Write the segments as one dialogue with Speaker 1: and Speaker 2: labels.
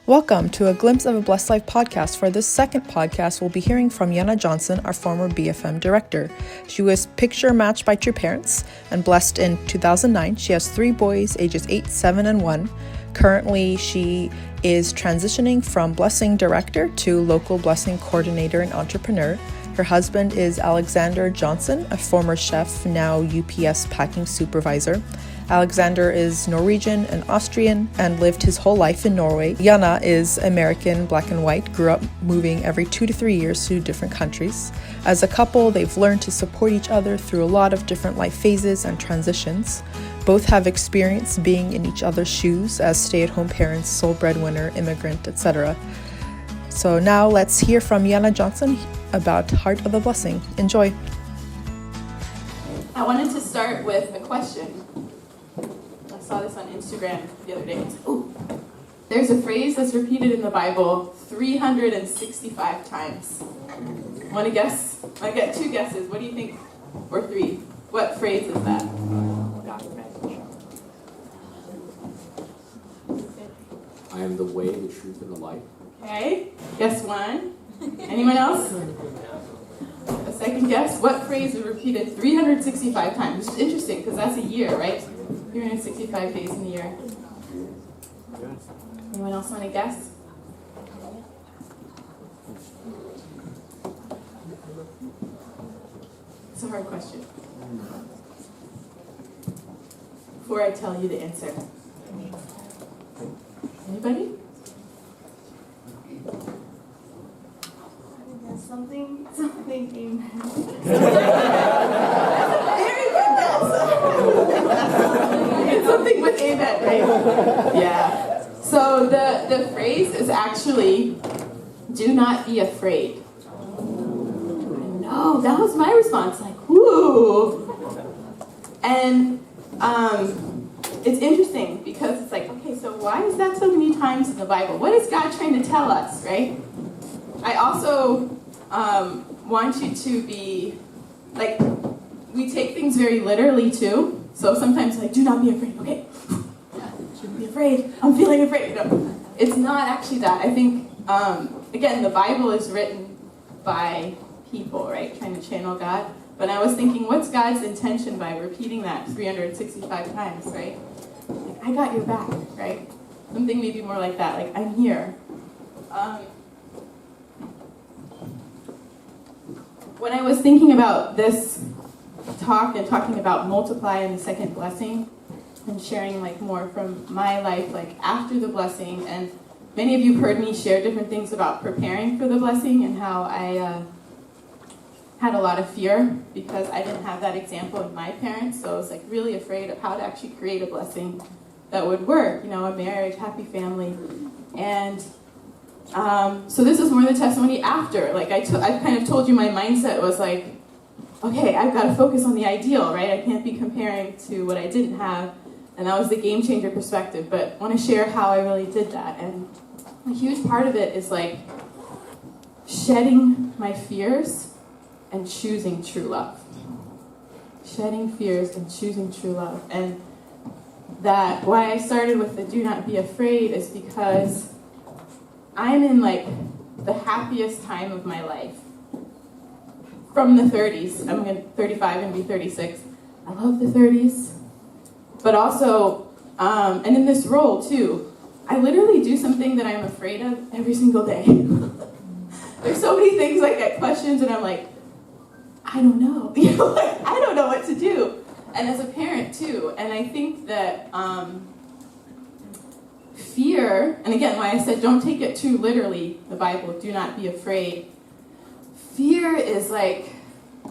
Speaker 1: Welcome to a Glimpse of a Blessed Life podcast. For this second podcast, we'll be hearing from Yana Johnson, our former BFM Director. She was picture matched by two parents and blessed in 2009. She has 3 boys, ages 8, 7, and 1. Currently, she is transitioning from Blessing Director to Local Blessing Coordinator and Entrepreneur. Her husband is Alexander Johnson, a former chef, now UPS packing supervisor. Alexander is Norwegian and Austrian and lived his whole life in Norway. Yana is American, black and white, grew up moving every 2 to 3 years to different countries. As a couple, they've learned to support each other through a lot of different life phases and transitions. Both have experience being in each other's shoes as stay-at-home parents, sole breadwinner, immigrant, etc. So now let's hear from Yana Johnson about Heart of a Blessing. Enjoy.
Speaker 2: I wanted to start with a question. I saw this on Instagram the other day. Ooh. There's a phrase that's repeated in the Bible 365 times. Want to guess? I get 2 guesses. What do you think? Or 3? What phrase is that?
Speaker 3: I am the way, the truth, and the life.
Speaker 2: Okay. Guess 1. Anyone else? A second guess. What phrase is repeated 365 times? Which is interesting because that's a year, right? 365 days in a year. Anyone else want to guess? It's a hard question. Before I tell you the answer. Anybody?
Speaker 4: Something amen.
Speaker 2: Very good guess. It's something with amen, right? Yeah. So the phrase is actually, do not be afraid. No, that was my response. Like, whoo. And it's interesting because it's like, okay, so why is that so many times in the Bible? What is God trying to tell us, right? I also want you to be, like, we take things very literally too. So sometimes, like, do not be afraid. Okay, shouldn't be afraid. I'm feeling afraid. No, it's not actually that. I think, again, the Bible is written by people, right, trying to channel God. But I was thinking, what's God's intention by repeating that 365 times, right? Like, I got your back, right? Something maybe more like that, like, I'm here. When I was thinking about this talk and talking about multiply and the second blessing and sharing like more from my life like after the blessing, and many of you heard me share different things about preparing for the blessing and how I had a lot of fear because I didn't have that example of my parents, so I was like really afraid of how to actually create a blessing that would work, you know, a marriage, happy family. And so this is more the testimony after. Like I kind of told you my mindset was like, okay, I've got to focus on the ideal, right? I can't be comparing to what I didn't have, and that was the game changer perspective. But I want to share how I really did that, and a huge part of it is like shedding my fears and choosing true love. Shedding fears and choosing true love, and that why I started with the do not be afraid is because I'm in like the happiest time of my life. From the 30s, I'm going to 35 and be 36. I love the 30s. But also, and in this role too, I literally do something that I'm afraid of every single day. There's so many things I get questions and I'm like, I don't know. You know, like, I don't know what to do. And as a parent too, and I think that fear, and again, why I said don't take it too literally, the Bible, do not be afraid. Fear is like,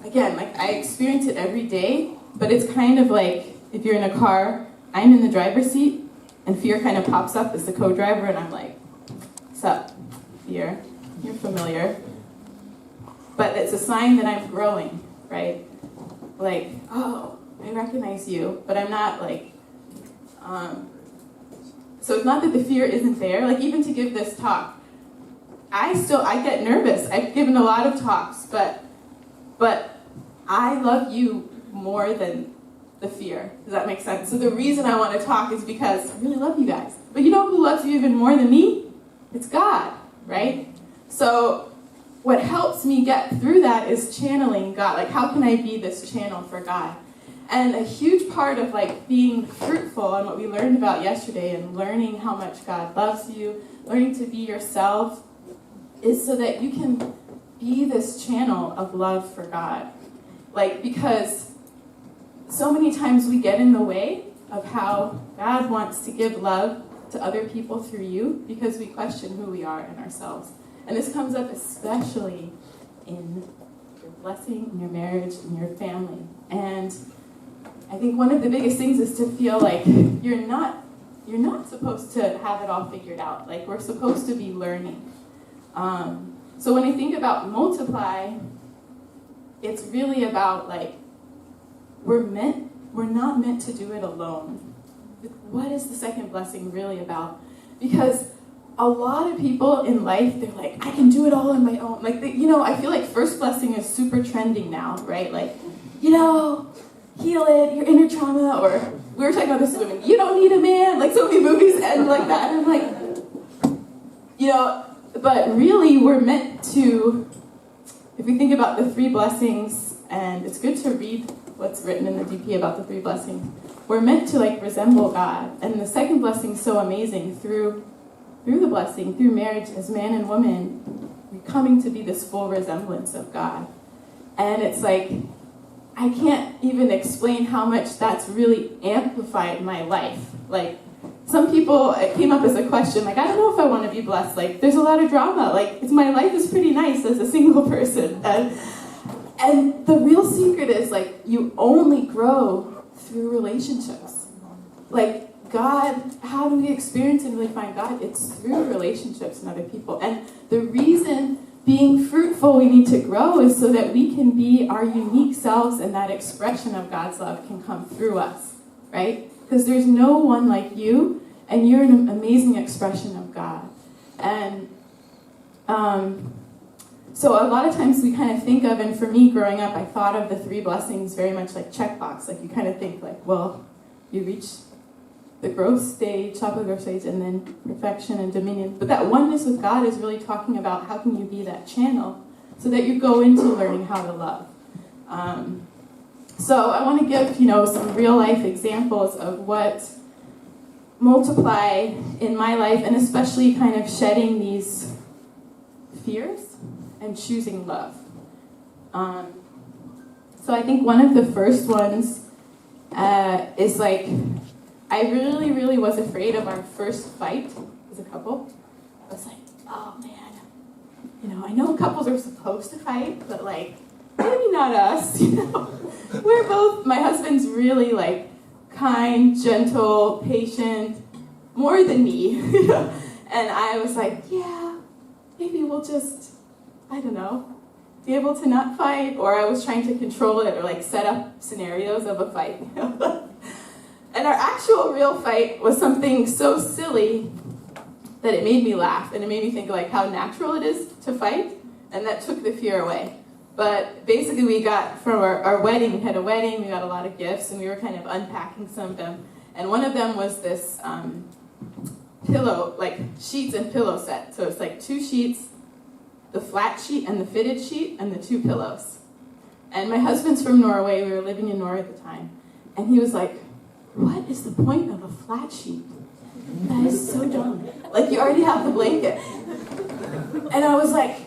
Speaker 2: again, like I experience it every day, but it's kind of like if you're in a car, I'm in the driver's seat, and fear kind of pops up as the co-driver, and I'm like, what's up, fear? You're familiar. But it's a sign that I'm growing, right? Like, oh, I recognize you, but I'm not like, so it's not that the fear isn't there. Like even to give this talk, I get nervous. I've given a lot of talks, but I love you more than the fear. Does that make sense? So the reason I want to talk is because I really love you guys. But you know who loves you even more than me? It's God, right? So what helps me get through that is channeling God. Like, how can I be this channel for God? And a huge part of like being fruitful and what we learned about yesterday and learning how much God loves you, learning to be yourself, is so that you can be this channel of love for God. Like, because so many times we get in the way of how God wants to give love to other people through you because we question who we are in ourselves. And this comes up especially in your blessing, in your marriage, in your family. And I think one of the biggest things is to feel like you're not supposed to have it all figured out. Like, we're supposed to be learning. So when I think about multiply, it's really about like, we're not meant to do it alone. What is the second blessing really about? Because a lot of people in life, they're like, I can do it all on my own. Like, I feel like first blessing is super trending now, right? Like, heal it, your inner trauma, or we were talking about this women, you don't need a man. Like, so many movies end like that. And I'm like, but really we're meant to, if we think about the 3 blessings, and it's good to read what's written in the DP about the 3 blessings, we're meant to like resemble God. And the second blessing is so amazing. Through the blessing, through marriage as man and woman, we're coming to be this full resemblance of God. And it's like, I can't even explain how much that's really amplified my life. Like, some people, it came up as a question, like, I don't know if I want to be blessed. Like, there's a lot of drama. Like, my life is pretty nice as a single person. And the real secret is, like, you only grow through relationships. Like, God, how do we experience and really find God? It's through relationships and other people. And the reason being fruitful we need to grow is so that we can be our unique selves and that expression of God's love can come through us, right? Because there's no one like you, and you're an amazing expression of God. And so a lot of times we kind of think of, and for me growing up, I thought of the 3 blessings very much like checkbox. Like, you kind of think like, well, you reach the growth stage, top of the growth stage, and then perfection and dominion. But that oneness with God is really talking about how can you be that channel so that you go into learning how to love. So I want to give, some real life examples of what multiply in my life, and especially kind of shedding these fears and choosing love. So I think one of the first ones is like, I really, really was afraid of our first fight as a couple. I was like, oh man, I know couples are supposed to fight, but like, maybe not us, We're both, my husband's really like kind, gentle, patient, more than me. And I was like, yeah, maybe we'll just, I don't know, be able to not fight. Or I was trying to control it or like set up scenarios of a fight. And our actual real fight was something so silly that it made me laugh. And it made me think like how natural it is to fight. And that took the fear away. But basically we got from our wedding, we had a wedding, we got a lot of gifts, and we were kind of unpacking some of them. And one of them was this pillow, like sheets and pillow set. So it's like 2 sheets, the flat sheet and the fitted sheet, and the 2 pillows. And my husband's from Norway, we were living in Norway at the time. And he was like, what is the point of a flat sheet? That is so dumb. Like, you already have the blanket. And I was like,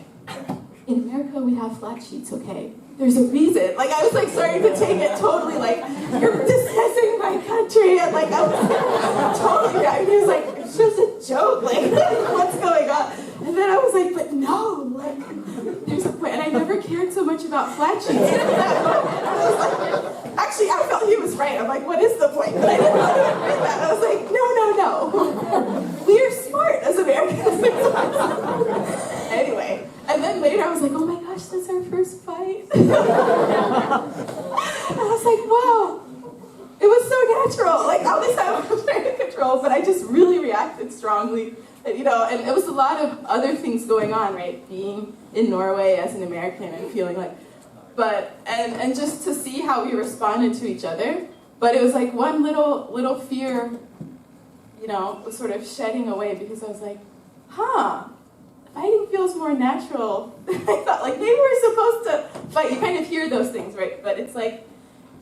Speaker 2: in America, we have flat sheets, okay? There's a reason. Like, I was like starting to take it totally like, you're dismissing my country. And like, I was totally, he was like, it's just a joke. Like, what's going on? And then I was like, but no, like, there's a point. And I never cared so much about flat sheets. I was like, actually, I felt he was right. I'm like, what is the point? But I didn't want to admit that. I was like, no. We are smart as Americans. Anyway. And then later I was like, oh my gosh, that's our first fight. And I was like, wow, it was so natural. Like, all this time I was trying to control, but I just really reacted strongly. And it was a lot of other things going on, right? Being in Norway as an American and feeling like, and just to see how we responded to each other. But it was like one little fear, was sort of shedding away because I was like, fighting feels more natural. I thought like maybe we're supposed to fight. You kind of hear those things, right? But it's like,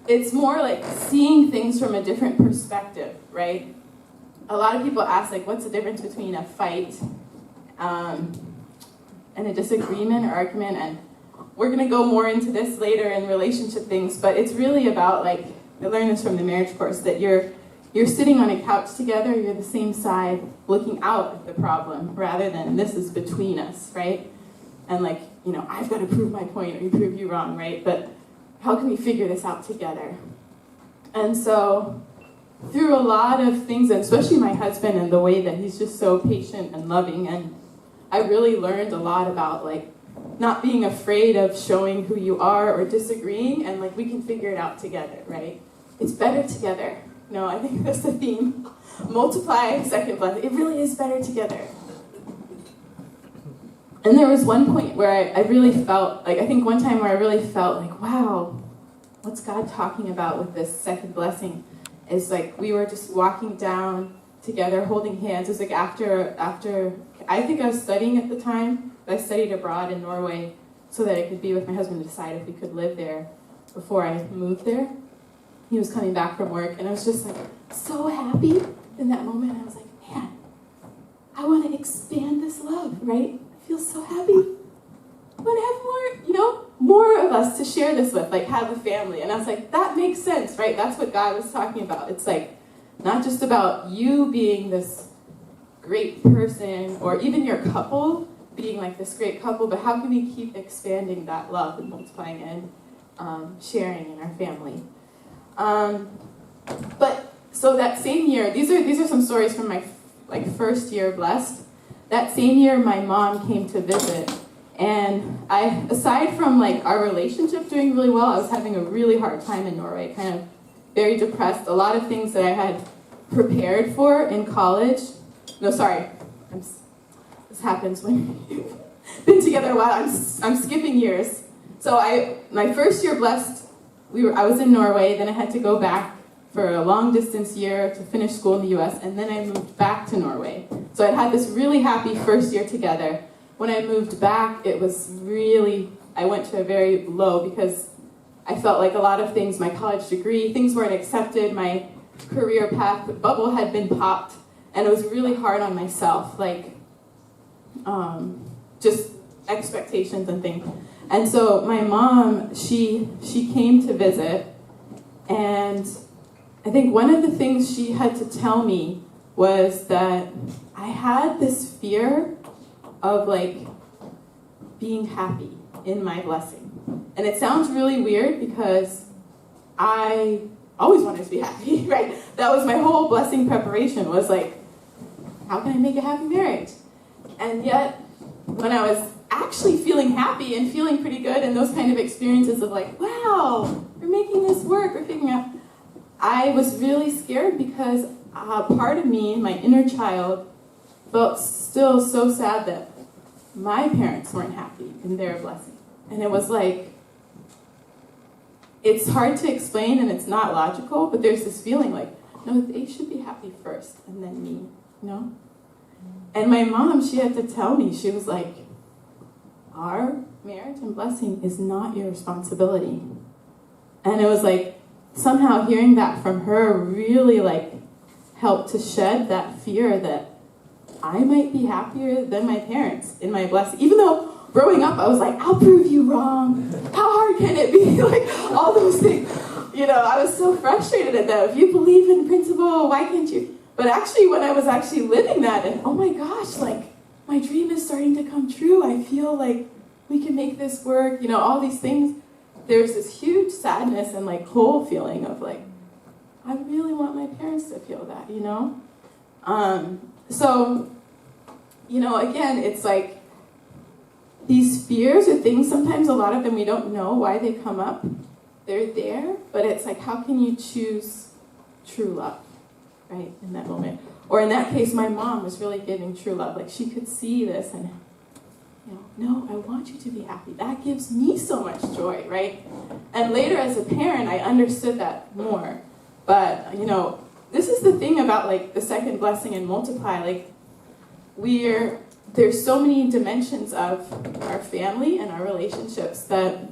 Speaker 2: it's more like seeing things from a different perspective, right? A lot of people ask like, what's the difference between a fight and a disagreement or argument? And we're gonna go more into this later in relationship things, but it's really about like, I learned this from the marriage course, that you're sitting on a couch together, you're the same side looking out at the problem rather than this is between us, right? And like, you know, I've got to prove my point or you prove you wrong, right? But how can we figure this out together? And so through a lot of things, and especially my husband and the way that he's just so patient and loving, and I really learned a lot about like not being afraid of showing who you are or disagreeing, and like we can figure it out together, right? It's better together. No, I think that's the theme. Multiply, second blessing. It really is better together. And there was one point where I really felt, like I think one time where I really felt like, wow, what's God talking about with this second blessing? Is like we were just walking down together, holding hands. It was like after I think I was studying at the time. I studied abroad in Norway so that I could be with my husband to decide if we could live there before I moved there. He was coming back from work, and I was just like so happy in that moment. I was like, man, I want to expand this love, right? I feel so happy. I want to have more, you know, more of us to share this with, like have a family. And I was like, that makes sense, right? That's what God was talking about. It's like not just about you being this great person or even your couple being like this great couple, but how can we keep expanding that love and multiplying and sharing in our family? But so that same year, these are some stories from my like first year blessed. That same year, my mom came to visit, and aside from like our relationship doing really well, I was having a really hard time in Norway, kind of very depressed. A lot of things that I had prepared for in college. No, sorry, this happens when you've been together a while. I'm skipping years. So my first year blessed. I was in Norway, then I had to go back for a long distance year to finish school in the US, and then I moved back to Norway. So I had this really happy first year together. When I moved back, it was really, I went to a very low because I felt like a lot of things, my college degree, things weren't accepted, my career path bubble had been popped, and it was really hard on myself, like just expectations and things. And so my mom, she came to visit, and I think one of the things she had to tell me was that I had this fear of like being happy in my blessing. And it sounds really weird because I always wanted to be happy, right? That was my whole blessing preparation, was like, how can I make a happy marriage? And yet, when I was actually feeling happy and feeling pretty good and those kind of experiences of like, wow, we're making this work, we're figuring out, I was really scared because part of me, my inner child, felt still so sad that my parents weren't happy in their blessing. And it was like, it's hard to explain and it's not logical, but there's this feeling like, no, they should be happy first and then me, you know? And my mom, she had to tell me, she was like, our marriage and blessing is not your responsibility. And it was like, somehow hearing that from her really like helped to shed that fear that I might be happier than my parents in my blessing. Even though growing up, I was like, I'll prove you wrong. How hard can it be? Like all those things. You know, I was so frustrated at that. If you believe in principle, why can't you? But actually, when I was actually living that, and oh my gosh, like, my dream is starting to come true. I feel like we can make this work. You know, all these things. There's this huge sadness and like whole feeling of like, I really want my parents to feel that, you know? So, you know, again, it's like these fears or things, sometimes a lot of them we don't know why they come up. They're there, but it's like, how can you choose true love, right, in that moment? Or in that case, my mom was really giving true love. Like, she could see this and, you know, no, I want you to be happy. That gives me so much joy, right? And later as a parent, I understood that more. But, you know, this is the thing about, like, the second blessing and multiply. Like, we're there's so many dimensions of our family and our relationships that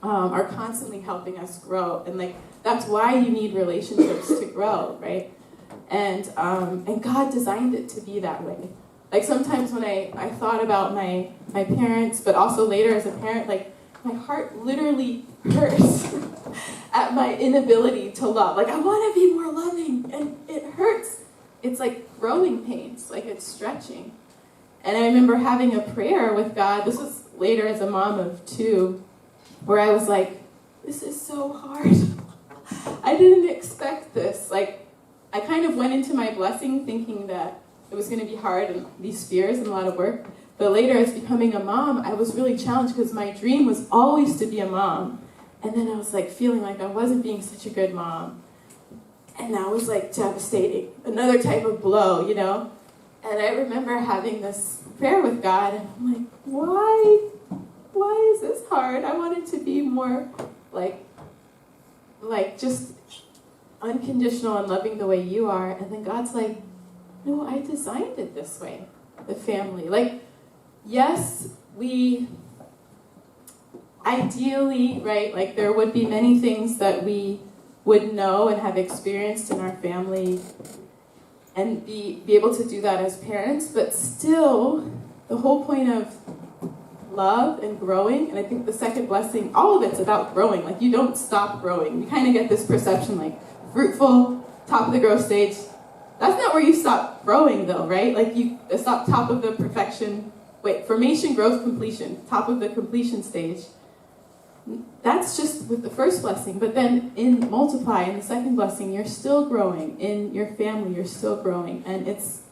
Speaker 2: are constantly helping us grow, and like that's why you need relationships to grow, right? And God designed it to be that way. Like sometimes when I thought about my parents, but also later as a parent, like my heart literally hurts at my inability to love. Like I want to be more loving, and it hurts. It's like growing pains, like it's stretching. And I remember having a prayer with God. This was later as a mom of 2, where I was like, this is so hard. I didn't expect this. Like, I kind of went into my blessing thinking that it was going to be hard and these fears and a lot of work. But later, as becoming a mom, I was really challenged because my dream was always to be a mom. And then I was like feeling like I wasn't being such a good mom. And that was like devastating. Another type of blow, you know? And I remember having this prayer with God, and I'm like, why is this hard? I wanted to be more like just unconditional and loving the way you are. And then God's like, no, I designed it this way, the family. Like, yes, we ideally, right, like there would be many things that we would know and have experienced in our family and be able to do that as parents, but still, the whole point of love and growing, and I think the second blessing, all of it's about growing. Like, you don't stop growing. We kind of get this perception, like, fruitful, top of the growth stage. That's not where you stop growing, though, right? Like, you stop top of the formation, growth, completion, top of the completion stage. That's just with the first blessing, but then in multiply, in the second blessing, you're still growing. In your family, you're still growing. And it's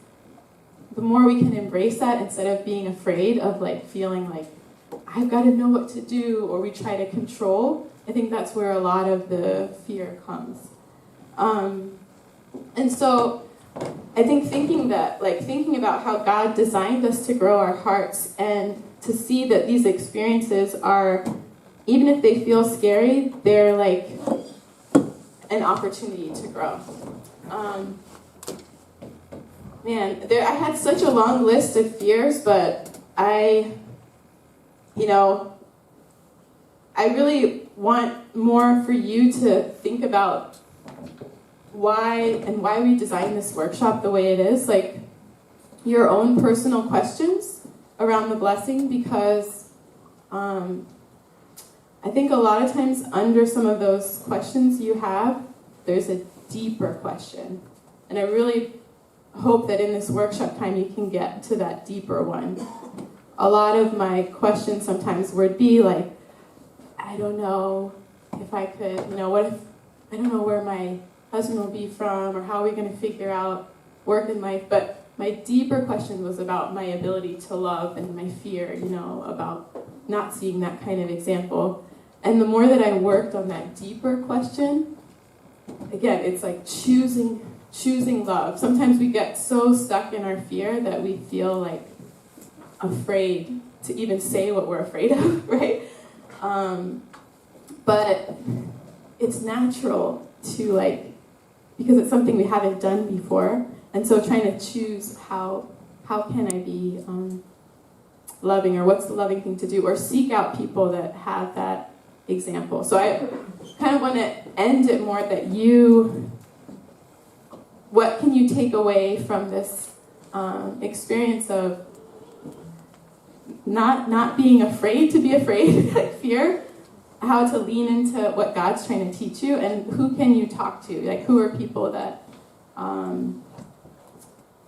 Speaker 2: the more we can embrace that instead of being afraid of like feeling like I've got to know what to do, or we try to control. I think that's where a lot of the fear comes. And so I think thinking about how God designed us to grow our hearts and to see that these experiences are, even if they feel scary, they're like an opportunity to grow. I had such a long list of fears, but I really want more for you to think about why we designed this workshop the way it is, like your own personal questions around the blessing, because I think a lot of times under some of those questions you have, there's a deeper question. And I really hope that in this workshop time you can get to that deeper one. A lot of my questions sometimes would be like, I don't know if I could, what if, I don't know where my husband will be from, or how are we going to figure out work and life. But my deeper question was about my ability to love and my fear, about not seeing that kind of example. And the more that I worked on that deeper question, again, it's like choosing love. Sometimes we get so stuck in our fear that we feel like afraid to even say what we're afraid of, right? But it's natural to because it's something we haven't done before. And so trying to choose how can I be loving, or what's the loving thing to do, or seek out people that have that example. So I kind of want to end it more that what can you take away from this experience of not being afraid to be afraid, like fear, how to lean into what God's trying to teach you, and who can you talk to? Like, who are people that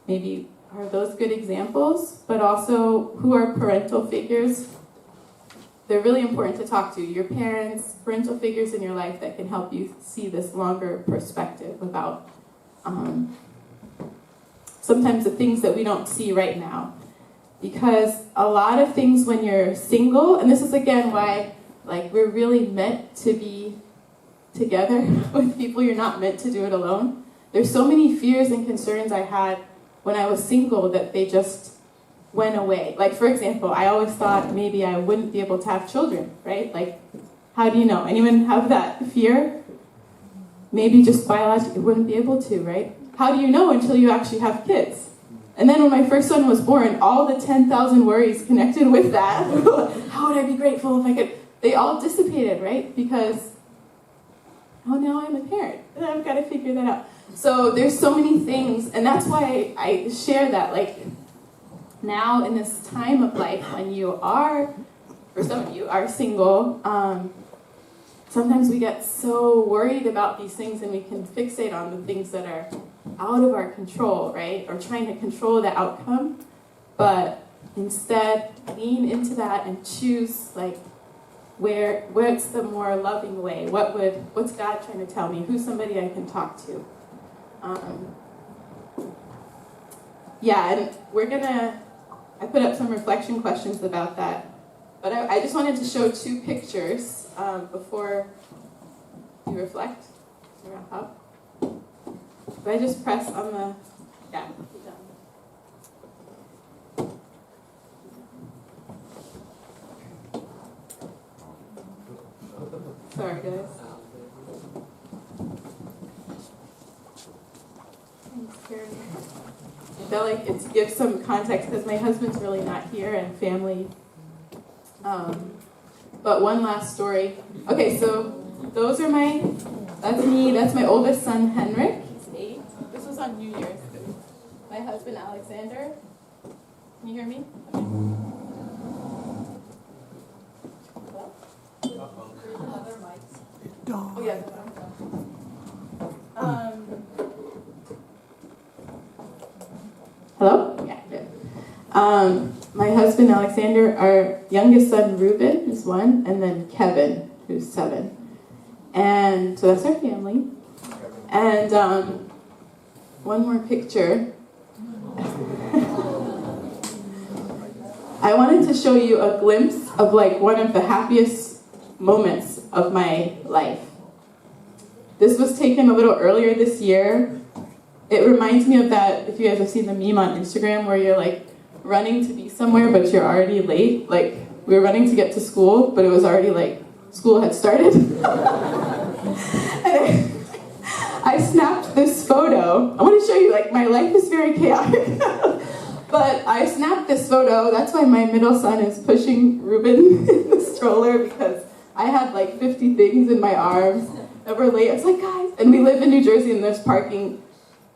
Speaker 2: maybe are those good examples, but also who are parental figures. They're really important to talk to. Your parents, parental figures in your life that can help you see this longer perspective about sometimes the things that we don't see right now. Because a lot of things when you're single, and this is again why we're really meant to be together with people. You're not meant to do it alone. There's so many fears and concerns I had when I was single that they just went away. Like, for example, I always thought maybe I wouldn't be able to have children, right? Like, how do you know? Anyone have that fear? Maybe just biologically wouldn't be able to, right? How do you know until you actually have kids? And then when my first son was born, all the 10,000 worries connected with that, how would I be grateful if I could, they all dissipated, right? Because, oh, now I'm a parent, and I've got to figure that out. So there's so many things, and that's why I share that, like, now in this time of life when you are, for some of you, are single, sometimes we get so worried about these things and we can fixate on the things that are out of our control, right? Or trying to control the outcome. But instead, lean into that and choose, like, what's the more loving way? What's God trying to tell me? Who's somebody I can talk to? Yeah, and I put up some reflection questions about that. But I just wanted to show two pictures before you reflect, to wrap up. If I just press on the, yeah, sorry guys. I felt like it gives some context because my husband's really not here and family. But one last story. Okay, so those are that's me, that's my oldest son, Henrik. He's 8. This was on New Year's. My husband, Alexander. Can you hear me? Okay. Oh, yeah. Hello? Yeah, good. My husband, Alexander, our youngest son, Ruben, is 1, and then Kevin, who's 7. And so that's our family. And one more picture. I wanted to show you a glimpse of like one of the happiest moments of my life. This was taken a little earlier this year. It reminds me of that, if you guys have seen the meme on Instagram where you're like running to be somewhere but you're already late. Like we were running to get to school, but it was already like school had started. And I snapped this photo. I want to show you, like, my life is very chaotic. But I snapped this photo. That's why my middle son is pushing Ruben in the stroller, because I had like 50 things in my arms that were late. I was like, guys, and we live in New Jersey and there's parking.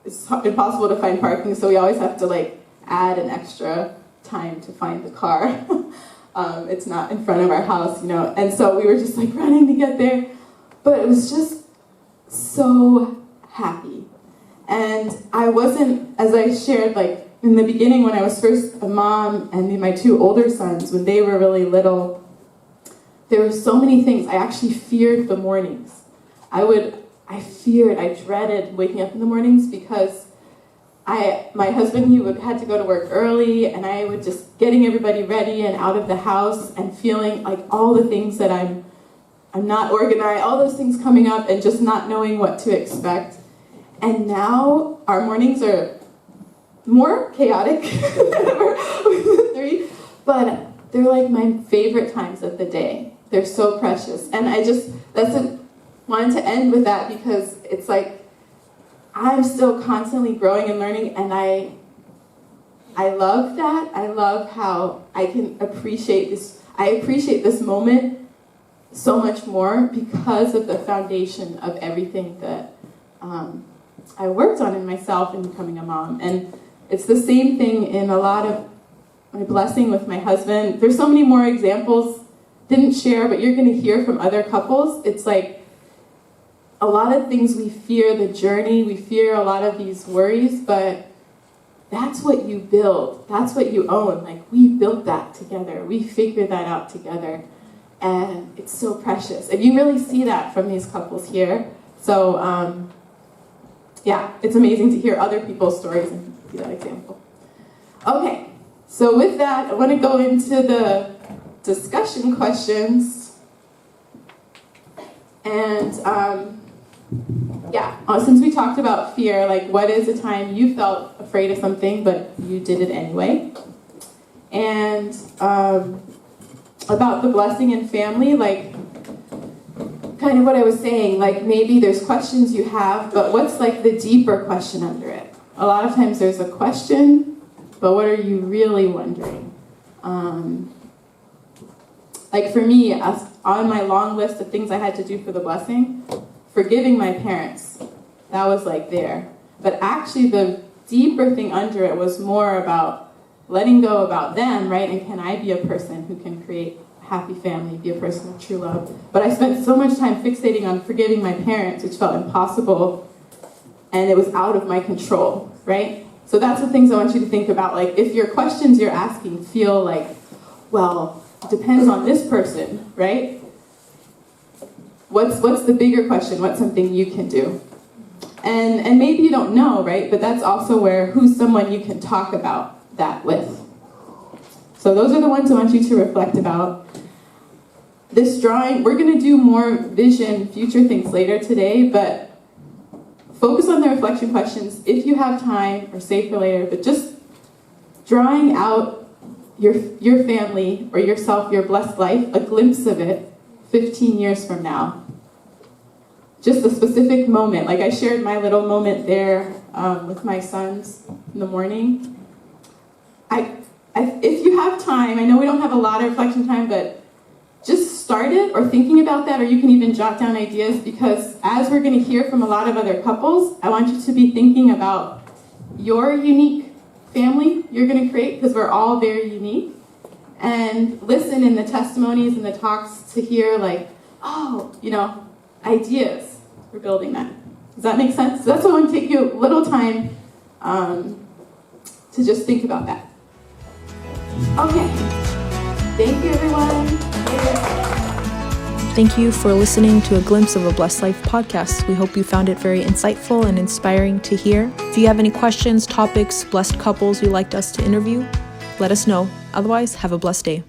Speaker 2: It's impossible to find parking, so we always have to like add an extra time to find the car. It's not in front of our house, you know. And so we were just like running to get there. But it was just so happy. And I wasn't, as I shared, like in the beginning when I was first a mom and my 2 older sons, when they were really little, there were so many things. I actually feared the mornings. I dreaded waking up in the mornings because my husband, he had to go to work early, and I would just getting everybody ready and out of the house and feeling like all the things that I'm not organized, all those things coming up and just not knowing what to expect. And now our mornings are more chaotic than ever with the 3, but they're like my favorite times of the day. They're so precious. And wanted to end with that because it's like I'm still constantly growing and learning, and I love that. I love how I can appreciate this. I appreciate this moment so much more because of the foundation of everything that I worked on in myself in becoming a mom. And it's the same thing in a lot of my blessing with my husband. There's so many more examples, didn't share, but you're going to hear from other couples. It's like a lot of things we fear the journey, we fear a lot of these worries, but that's what you build. That's what you own. Like, we built that together. We figured that out together. And it's so precious. And you really see that from these couples here. So, yeah, it's amazing to hear other people's stories and see that example. Okay, so with that, I want to go into the discussion questions. And, since we talked about fear, like, what is a time you felt afraid of something, but you did it anyway? And about the blessing in family, like, kind of what I was saying, like, maybe there's questions you have, but what's, like, the deeper question under it? A lot of times there's a question, but what are you really wondering? Like for me, on my long list of things I had to do for the blessing, forgiving my parents, that was like there. But actually the deeper thing under it was more about letting go about them, right? And can I be a person who can create a happy family, be a person of true love? But I spent so much time fixating on forgiving my parents, which felt impossible, and it was out of my control, right? So that's the things I want you to think about. Like, if your questions you're asking feel like, well, it depends on this person, right? What's the bigger question? What's something you can do? And maybe you don't know, right? But that's also where, who's someone you can talk about that with. So those are the ones I want you to reflect about. This drawing, we're going to do more vision, future things later today, but focus on the reflection questions if you have time, or save for later, but just drawing out your family or yourself, your blessed life, a glimpse of it 15 years from now. Just a specific moment. Like I shared my little moment there with my sons in the morning. If you have time, I know we don't have a lot of reflection time, but just start it or thinking about that, or you can even jot down ideas, because as we're going to hear from a lot of other couples, I want you to be thinking about your unique family you're going to create, because we're all very unique, and listen in the testimonies and the talks to hear like, oh, ideas for building that. Does that make sense? So that's why I want to take you a little time to just think about that. Okay. Thank you, everyone.
Speaker 1: Thank you for listening to A Glimpse of a Blessed Life podcast. We hope you found it very insightful and inspiring to hear. If you have any questions, topics, blessed couples you'd like us to interview, let us know. Otherwise, have a blessed day.